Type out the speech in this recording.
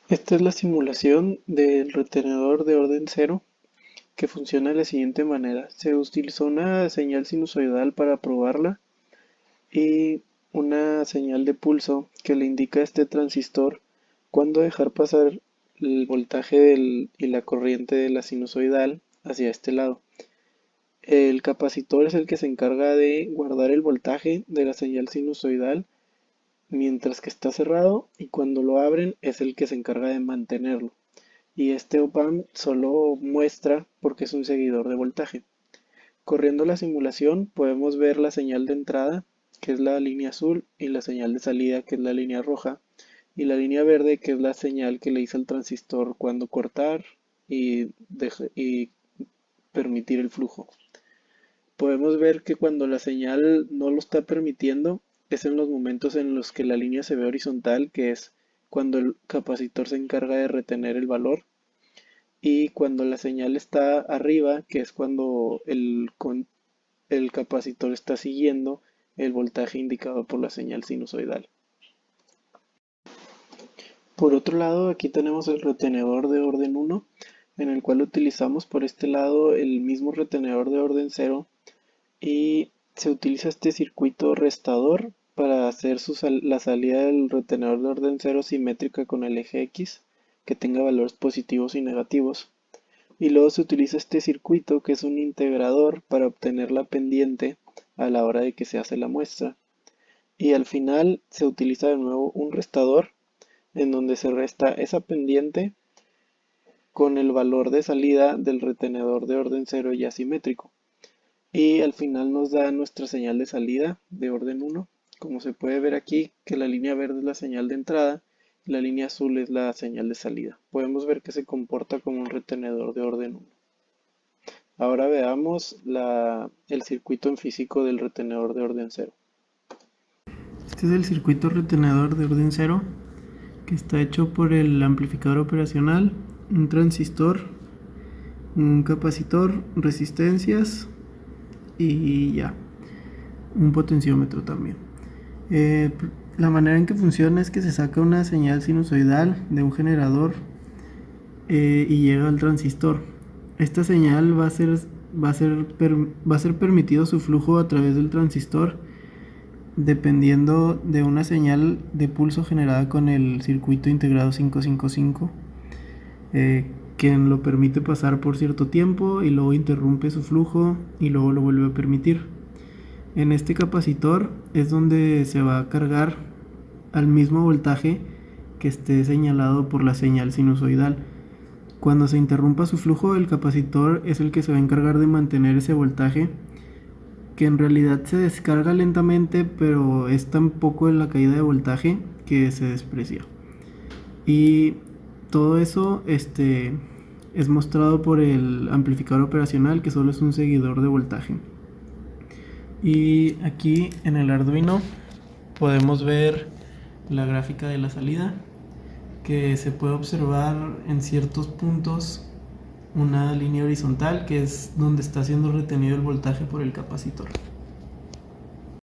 Esta es la simulación del retenedor de orden cero que funciona de la siguiente manera. Se utilizó una señal sinusoidal para probarla y una señal de pulso que le indica a este transistor cuándo dejar pasar el voltaje y la corriente de la sinusoidal hacia este lado. El capacitor es el que se encarga de guardar el voltaje de la señal sinusoidal mientras que está cerrado, y cuando lo abren es el que se encarga de mantenerlo. Y este op-amp solo muestra porque es un seguidor de voltaje. Corriendo la simulación podemos ver la señal de entrada, que es la línea azul, y la señal de salida, que es la línea roja, y la línea verde, que es la señal que le dice al transistor cuando cortar y permitir el flujo. Podemos ver que cuando la señal no lo está permitiendo es en los momentos en los que la línea se ve horizontal, que es cuando el capacitor se encarga de retener el valor, y cuando la señal está arriba, que es cuando el capacitor está siguiendo el voltaje indicado por la señal sinusoidal. Por otro lado, aquí tenemos el retenedor de orden 1, en el cual utilizamos por este lado el mismo retenedor de orden 0 y se utiliza este circuito restador para hacer la salida del retenedor de orden 0 simétrica con el eje X, que tenga valores positivos y negativos. Y luego se utiliza este circuito, que es un integrador, para obtener la pendiente a la hora de que se hace la muestra. Y al final se utiliza de nuevo un restador en donde se resta esa pendiente con el valor de salida del retenedor de orden 0 ya simétrico. Y al final nos da nuestra señal de salida de orden 1. Como se puede ver aquí, que la línea verde es la señal de entrada y la línea azul es la señal de salida. Podemos ver que se comporta como un retenedor de orden 1. Ahora veamos el circuito en físico del retenedor de orden 0. Este es el circuito retenedor de orden 0, que está hecho por el amplificador operacional, un transistor, un capacitor, resistencias y ya, un potenciómetro también. La manera en que funciona es que se saca una señal sinusoidal de un generador y llega al transistor. Esta señal va a ser permitido su flujo a través del transistor dependiendo de una señal de pulso generada con el circuito integrado 555, que lo permite pasar por cierto tiempo y luego interrumpe su flujo y luego lo vuelve a permitir. En este capacitor es donde se va a cargar al mismo voltaje que esté señalado por la señal sinusoidal. Cuando se interrumpa su flujo, el capacitor es el que se va a encargar de mantener ese voltaje, que en realidad se descarga lentamente, pero es tan poco en la caída de voltaje que se desprecia. Y todo eso es mostrado por el amplificador operacional, que solo es un seguidor de voltaje. Y aquí en el Arduino podemos ver la gráfica de la salida, que se puede observar en ciertos puntos una línea horizontal, que es donde está siendo retenido el voltaje por el capacitor.